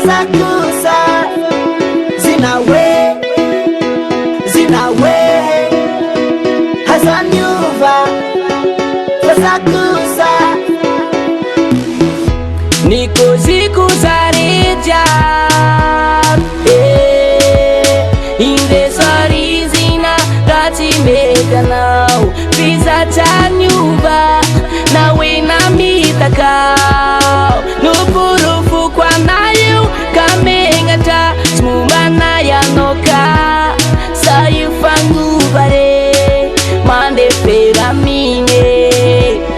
fazakusa zinawe hazanyuva fazakusa niko zikuzareja indesarizina gatimedanao vizatanyuva nawe namitakao nupurufu kwa nayo kamengata smumana yanoka sayufangubare mande peramine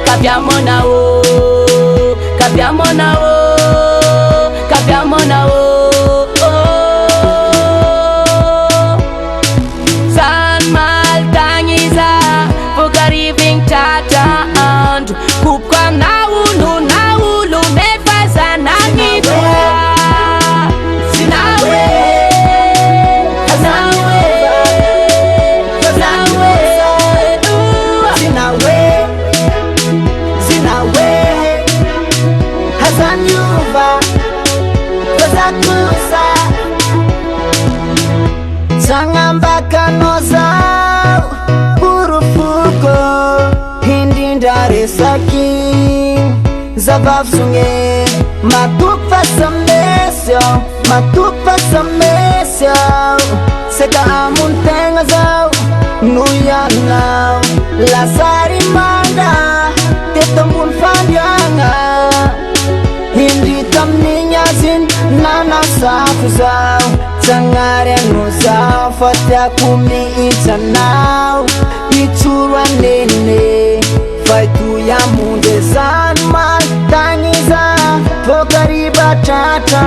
kabyamo nao san mal tangiza fukariving tata and kupka naulu mefaza nangitwa zinawe hazanyuva fazakusa zangambakanoza purufuko hindi ndaresaki zavavsunge matupa samesyo seka amuntenga zau nuyanau lasarimanda tetambun fandyanga hindi tamninyazin nanasafuzau zangarenuzau fatakumi itanau ichura nene faitu ya munde zanman tangiza pokariba tata